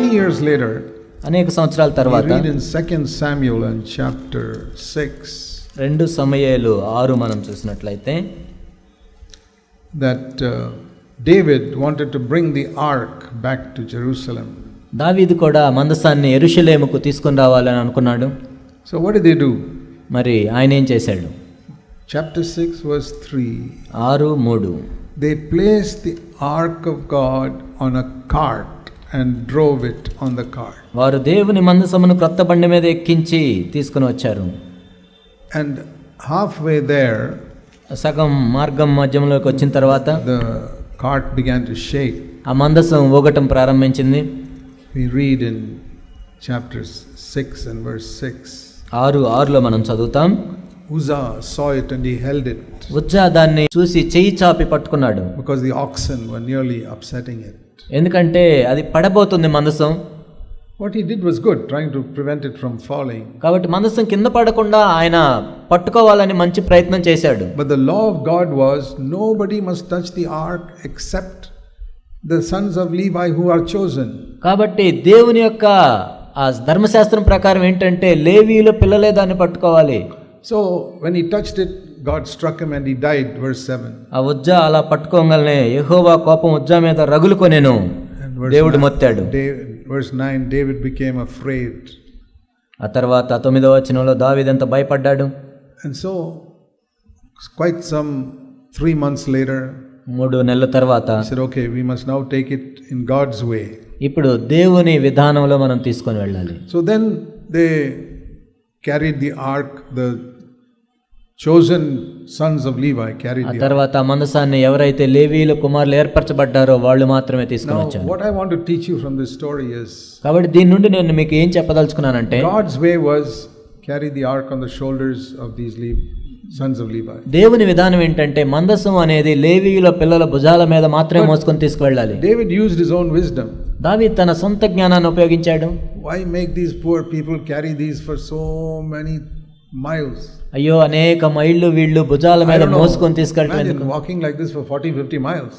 Many years later, అనేక సంవత్సరాల తర్వాత we read in 2 Samuel and chapter 6 2 సమూయేలు 6 మనం చూసినట్లయితే that David wanted to bring the ark back to Jerusalem. దావీదు కూడా మందసాన్ని యెరూషలేముకు తీసుకొని రావాలని అనుకున్నాడు. So what did they do? మరి ఆయన ఏం చేశాడు? Chapter 6 verse 3. 6:3. They placed the ark of God on a cart and drove it on the cart. వారు దేవుని మందసమును క్రొత్త బండి మీద ఎక్కించి తీసుకొని వచ్చారు. And halfway there, సగం మార్గం మధ్యంలోకి వచ్చిన తర్వాత the cart began to shake. ఆ మందసం ఊగటం ప్రారంభించింది. We read in chapter 6 and verse 6. 6:6లో మనం చదువుతాం. Uzzah saw it and he held it. Uzzah దాన్ని చూసి చెయ్యి చాపి పట్టుకున్నాడు. Because the oxen were nearly upsetting it. ఎందుకంటే అది పడబోతుంది మందసం. What he did was good, trying to prevent it from falling. కాబట్టి మందసం కింద పడకుండా ఆయన పట్టుకోవాలని మంచి ప్రయత్నం చేశాడు. But the law of God was nobody must touch the ark except the sons of Levi who are chosen. కాబట్టి దేవుని యొక్క ఆ ధర్మశాస్త్రం ప్రకారం ఏంటంటే లేవీయుల పిల్లలే దాన్ని పట్టుకోవాలి. So when he touched it, God struck him and he died, verse 7. ఆ ఉజ్జా అలా పట్టుకోగానే యెహోవా కోపం ఉజ్జా మీద రగులుకొనెను. దేవుడు మొత్తాడు. Verse 9, David became afraid. ఆ తర్వాత 9వ వచనంలో దావీదు ఎంత భయపడ్డాడు. And so quite some 3 months later, 3 నెలల తర్వాత he said, okay, we must now take it in God's way. ఇప్పుడు దేవుని విధానంలో మనం తీసుకొని వెళ్ళాలి. So then they carried the ark, the chosen sons of Levi carried the ark. ఆ తర్వాత మందసాన్ని ఎవరైతే లేవీయుల కుమారులు ఏర్పరచబడ్డారో వాళ్ళు మాత్రమే తీసుకొని వచ్చారు. Now what I want to teach you from this story is, కాబట్టి దీని నుండి నేను మీకు ఏం చెప్పదలుచుకున్నానంటే God's way was carry the ark on the shoulders of these sons of Levi. దేవుని విధానం ఏంటంటే మందసం అనేది లేవీయుల పిల్లల భుజాల మీద మాత్రమే మోసుకొని తీసుకువెళ్ళాలి. David used his own wisdom. దావీదు తన సొంత జ్ఞానాన్ని ఉపయోగించాడు. Why make these poor people carry these for so many miles? అయ్యో అనేక మైళ్ళు వీళ్ళు భుజాల మీద మోసుకొని తీసుకెళ్ళటం ఎందుకు? Walking like this for 40-50 miles.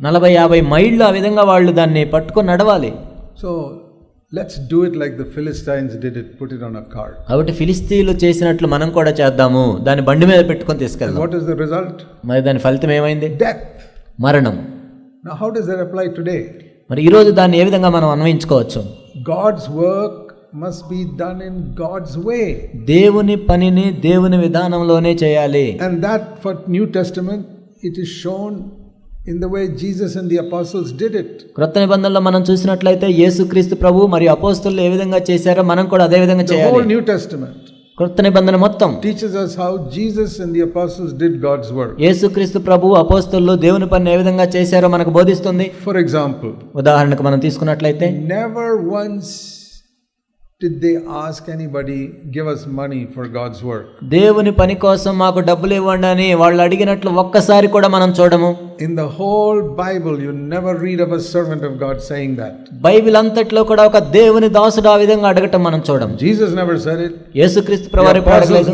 40-50 మైళ్ళు ఆ విధంగా వాళ్ళు దాన్ని పట్టుకొని నడవాలి. So let's do it like the Philistines did it, put it on a cart. కాబట్టి ఫిలిస్తీయులు చేసినట్లు మనం కూడా చేద్దాము, దాన్ని బండి మీద పెట్టుకొని తీసుకెళ్దాం. What is the result? మరి దాని ఫలితం ఏమైంది? Death. మరణం. Now how does that apply today? మరి ఈ రోజు దాన్ని ఏ విధంగా మనం అన్వయించుకోవచ్చు? God's work must be done in God's way. దేవుని పనిని దేవుని విధానంలోనే చేయాలి. And that for New Testament it is shown in the way Jesus and the apostles did it. క్రొత్త నిబంధనలో మనం చూసినట్లయితే యేసుక్రీస్తు ప్రభు మరియు అపోస్తలులు ఏ విధంగా చేశారో మనం కూడా అదే విధంగా చేయాలి. The whole New Testament క్రొత్త నిబంధన మొత్తం teaches us how Jesus and the apostles did God's work. యేసుక్రీస్తు ప్రభు అపోస్తలులు దేవుని పనిని ఏ విధంగా చేశారో మనకు బోధిస్తుంది. For example, ఉదాహరణకు మనం తీసుకున్నట్లయితే never once did they ask anybody give us money for God's work. దేవుని పని కోసం మాకు డబ్బులు ఇవ్వండి అని వాళ్ళు అడిగినట్లు ఒక్కసారి కూడా మనం చూడము. In the whole Bible you never read of a servant of God saying that. Bible అంతట్లో కూడా ఒక దేవుని దాసుడు ఆ విధంగా అడగటం మనం చూడం. Jesus never said it. యేసుక్రీస్తు ప్రభువు ఎప్పుడు అడగలేదు,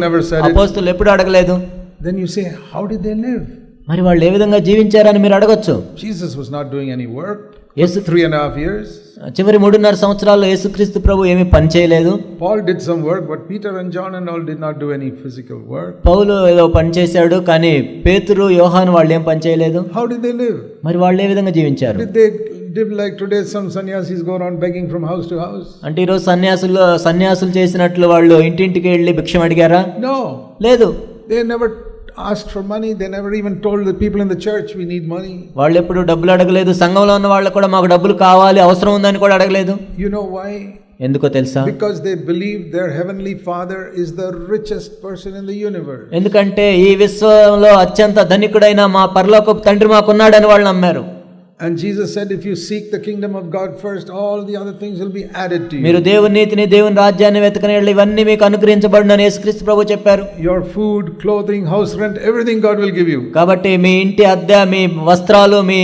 అపోస్తలులు ఎప్పుడు అడగలేదు. Then you say, how did they live? మరి వాళ్ళు ఏ విధంగా జీవించారని మీరు అడగొచ్చు. Jesus was not doing any work for 3.5 years. చివరి 3.5 సంవత్సరాల్లో యేసుక్రీస్తు ప్రభు ఏమీ పని చేయలేదు. Paul did some work, but Peter and John and all did not do any physical work. పౌలు ఏదో పని చేశాడు, కానీ పేతురు యోహాను వాళ్ళు ఏం పని చేయలేదు. How did they live? మరి వాళ్ళు ఏ విధంగా జీవించారు? Did they live like today some sannyasis go around begging from house to house? అంటే ఈరోజు సన్యాసులు చేసినట్లు వాళ్ళు ఇంటింటికి వెళ్ళి భిక్షం అడిగారా? No. లేదు. They never asked for money. They never even told the people in the church we need money. వాళ్ళు ఎప్పుడు డబ్బులు అడగలేదు. సంఘంలో ఉన్న వాళ్ళు కూడా మాకు డబ్బులు కావాలి, అవసరం ఉందని కూడా అడగలేదు. You know why? ఎందుకో తెలుసా? Because they believe their heavenly Father is the richest person in the universe. ఎందుకంటే ఈ విశ్వంలో అత్యంత ధనికుడైన మా పరలోకపు తండ్రి మాకున్నాడని వాళ్ళు నమ్మారు. And Jesus said, if you seek the kingdom of God first, all the other things will be added to you. మీరు దేవుని నీతిని, దేవుని రాజ్యాన్ని వెతకనేళ్ళు ఇవన్నీ మీకు అనుగ్రహించబడునని యేసుక్రీస్తు ప్రభు చెప్పారు. Your food, clothing, house rent, everything God will give you. కాబట్టి మీ ఇంటి అద్దె, మీ వస్త్రాలు, మీ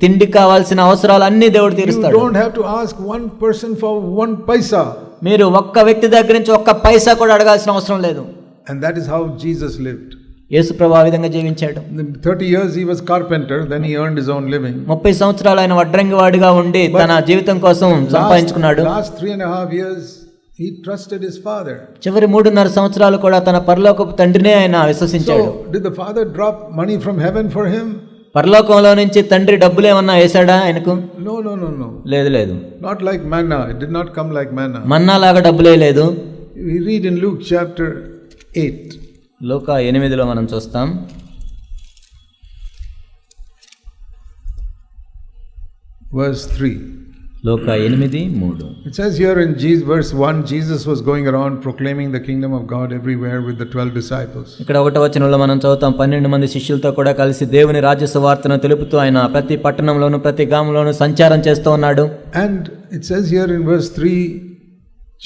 తిండికి కావాల్సిన అవసరాలు అన్ని దేవుడు తీరుస్తాడు. You don't have to ask one person for 1 paisa. మీరు ఒక్క వ్యక్తి దగ్గర నుంచి ఒక్క పైసా కూడా అడగాల్సిన అవసరం లేదు. And that is how Jesus lived. యేసుప్రభు ఆ విధంగా జీవించాడు. 30 years he was carpenter, then he earned his own living. 30 సంవత్సరాలు ఆయన వడ్రంగి వాడిగా ఉండి తన జీవితం కోసం సంపాదించుకున్నాడు. Last 3.5 years he trusted his father. చివరి 3.5 సంవత్సరాలు కూడా తన పరలోకపు తండ్రినే ఆయన విశ్వసించాడు. So did the father drop money from heaven for him? పరలోకంలో నుంచి తండ్రి డబ్బులు ఏమన్నా వేసాడా ఆయనకు? No. లేదు. Not like manna. It did not come like manna. మన్నా లాగా డబ్బులే లేదు. We read in Luke chapter 8. లూకా 8లో మనం చూస్తాం. Verse 3. Luka 8:3. It says here in verse 1, Jesus was going around proclaiming the kingdom of God everywhere with the 12 disciples. ఇక్కడ 1వ వచనంలో మనం చదువుతాం, 12 మంది శిష్యులతో కూడా కలిసి దేవుని రాజ్య సువార్తను తెలుపుతూ ఆయన ప్రతి పట్టణంలోను ప్రతి గ్రామంలోను సంచారం చేస్తూ ఉన్నాడు. And it says here in verse 3,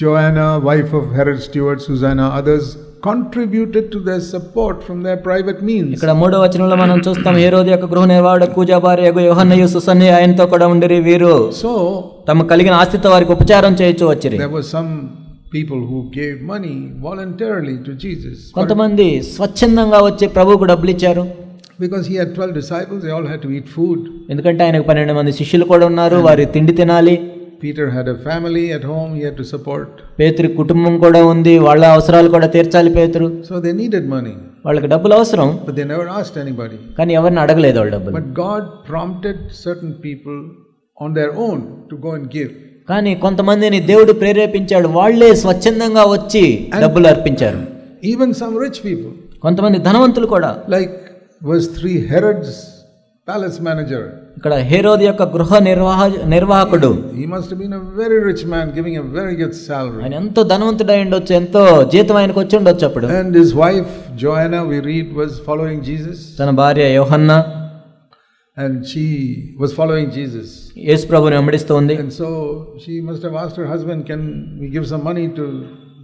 Joanna, wife of Herod steward, Susanna, others contributed to their support from their private means. ఇక్కడ 3వ వచనంలో మనం చూస్తాం, హేరోదు యొక్క గృహ నిర్వాహకుడు కూజా భార్య యోహన్నయు సుసన్న ఆయనతో కూడా ఉండిరి. వీరు So తమ కలిగిన ఆస్తితో వారికి ఉపచారం చేయొచ్చు వచ్చిరి. there were some people who gave money voluntarily to Jesus. కొంతమంది స్వచ్ఛందంగా వచ్చి ప్రభువుకు డబ్బులు ఇచ్చారు. Because he had 12 disciples, they all had to eat food. ఎందుకంటే ఆయనకు 12 మంది శిష్యులు కూడా ఉన్నారు, వారి తిండి తినాలి. Peter had a family at home he had to support. పేతురు కుటుంబం కూడా ఉంది, వాళ్ళ అవసరాలు కూడా తీర్చాలి పేతురు. So they needed money. వాళ్ళకి డబ్బులు అవసరం. But they never asked anybody. కానీ ఎవరిని అడగలేదు వాళ్ళు డబ్బులు. But God prompted certain people on their own to go and give. కానీ కొంతమందిని దేవుడు ప్రేరేపించాడు, వాళ్ళే స్వచ్ఛందంగా వచ్చి డబ్బులు అర్పించారు. Even some rich people. కొంతమంది ధనవంతులు కూడా. Like verse 3, Herod's palace manager. ఇక్కడ హేరోదు యొక్క గృహ నిర్వాహకుడు. He must have been a very rich man giving a very good salary. ఆయన ఎంతో ధనవంతుడై ఉండొచ్చు, ఎంతో జీతం ఆయనకు వచ్చి ఉండొచ్చు అప్పుడు. And his wife Joanna, we read, was following Jesus. తన భార్య యోహన్న, and she was following Jesus. యేసు ప్రభువుని వెంబడిస్తోంది. And so she must have asked her husband, can we give some money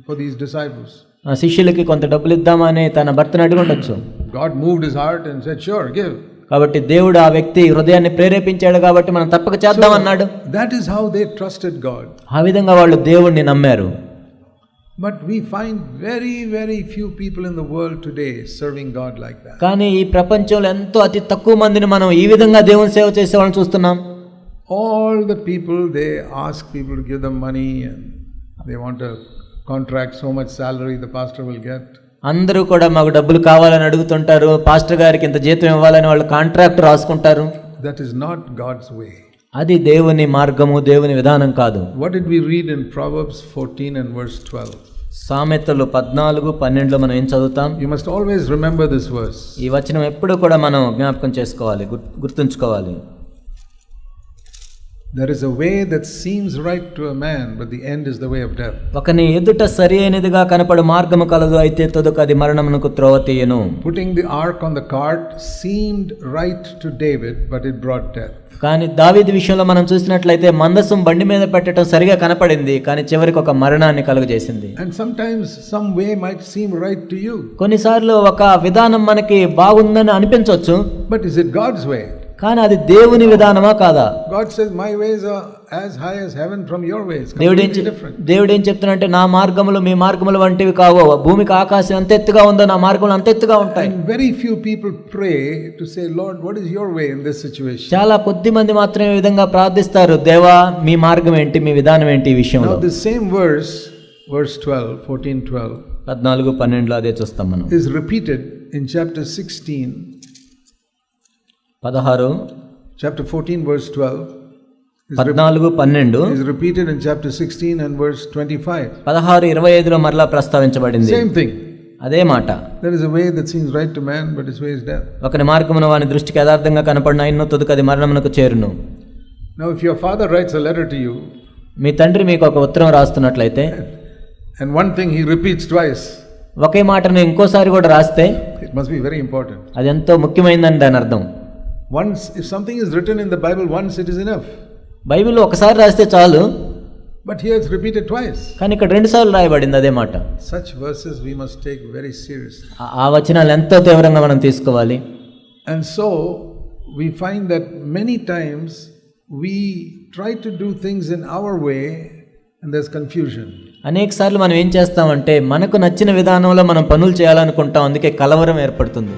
for these disciples? ఆ శిష్యులకి కొంత డబ్బులు ఇద్దామని తన భర్తను అడిగి ఉండొచ్చు. God moved his heart and said, sure, give. కాబట్టి దేవుడు ఆ వ్యక్తి హృదయాన్ని ప్రేరేపించాడు కాబట్టి మనం తప్పక చేద్దాం అన్నాడు. That is how they trusted God. ఆ విధంగా వాళ్ళు దేవుణ్ణి నమ్మారు. But we find very few people in the world today serving God like that. కానీ ఈ ప్రపంచంలో ఎంతో అతి తక్కువ మందిని మనం ఈ విధంగా దేవుని సేవ చేసే వాళ్ళని చూస్తున్నాం. All the people, they ask people to give them money and they want a contract, so much salary the pastor will get. అందరూ కూడా మాకు డబ్బులు కావాలని అడుగుతుంటారు, పాస్టర్ గారికి ఇంత జీతం ఇవ్వాలని వాళ్ళు కాంట్రాక్ట్ రాసుకుంటారు. That is not God's way. అది దేవుని మార్గము, దేవుని విధానం కాదు. What did we read in Proverbs 14 and verse 12? సామెతలు 14:12 మనం ఏం చదువుతాం? You must always remember this verse. ఈ వచనం ఎప్పుడు కూడా మనం జ్ఞాపకం చేసుకోవాలి, గుర్తుంచుకోవాలి. There is a way that seems right to a man, but the end is the way of death. ఒకని ఎదుట సరి అయినదిగా కనపడు మార్గము కలదు, అయితే తదుకు అది మరణమునకు త్రోవ తీయును. Putting the ark on the cart seemed right to David, but it brought death. కానీ దావీదు విషయంలో మనం చూసినట్లయితే మందసం బండి మీద పెట్టడం సరిగా కనపడింది, కానీ చివరికి ఒక మరణాన్ని కలుగజేసింది. And sometimes some way might seem right to you. కొన్నిసార్లు ఒక విధానం మనకి బాగుందని అనిపించవచ్చు, but is it God's way? కానీ అది దేవుని విధానమా కాదా? God says my ways are as high as heaven from your ways. దేవుడు ఏం చెప్తున్నాడంటే నా మార్గములు మీ మార్గములు వంటివి కావు, భూమికి ఆకాశం ఎంత ఎత్తుగా ఉందో నా మార్గములు అంత ఎత్తుగా ఉంటాయి. And very few people pray to say, Lord, what is your way in this situation? చాలా కొద్ది మంది మాత్రమే ఈ విధంగా ప్రార్థిస్తారు, దేవా మీ మార్గం ఏంటి, మీ విధానం ఏంటి ఈ విషయంలో. Now the same verse 12, 14:12 14:12 అదే చూస్తాం మనం. is repeated in chapter 16. 16 chapter 14 verse 12 14:12 is repeated in chapter 16 and verse 25. 16:25 మరలా ప్రస్తావించబడింది. Same thing. అదే మాట. There is a way that seems right to man, but his way is death. ఒకని మార్గమున వాని దృష్టికి యథార్థంగా కనపడిన అయినను తదుకు అది మరణమునకు చేరును. Now if your father writes a letter to you, మీ తండ్రి మీకు ఒక ఉత్తరం రాస్తున్నట్లయితే, and one thing he repeats twice, ఒకే మాటను ఇంకోసారి కూడా రాస్తే, it must be very important. అది ఎంతో ముఖ్యమైనదని దాని అర్థం. Once, if something is written in the Bible once, it is enough. బైబిల్లో ఒకసారి రాస్తే చాలు, but here it's repeated twice. కానీ ఇక్కడ 2 సార్లు రాయబడింది అదే మాట. Such verses we must take very seriously. ఆ వచనాలు ఎంతో తీవ్రంగా మనం తీసుకోవాలి. And so we find that many times we try to do things in our way and there's confusion. అనేక సార్లు మనం ఏం చేస్తామంటే మనకు నచ్చిన విధానంలో మనం పనులు చేయాలనుకుంటాం, అందుకే కలవరం ఏర్పడుతుంది.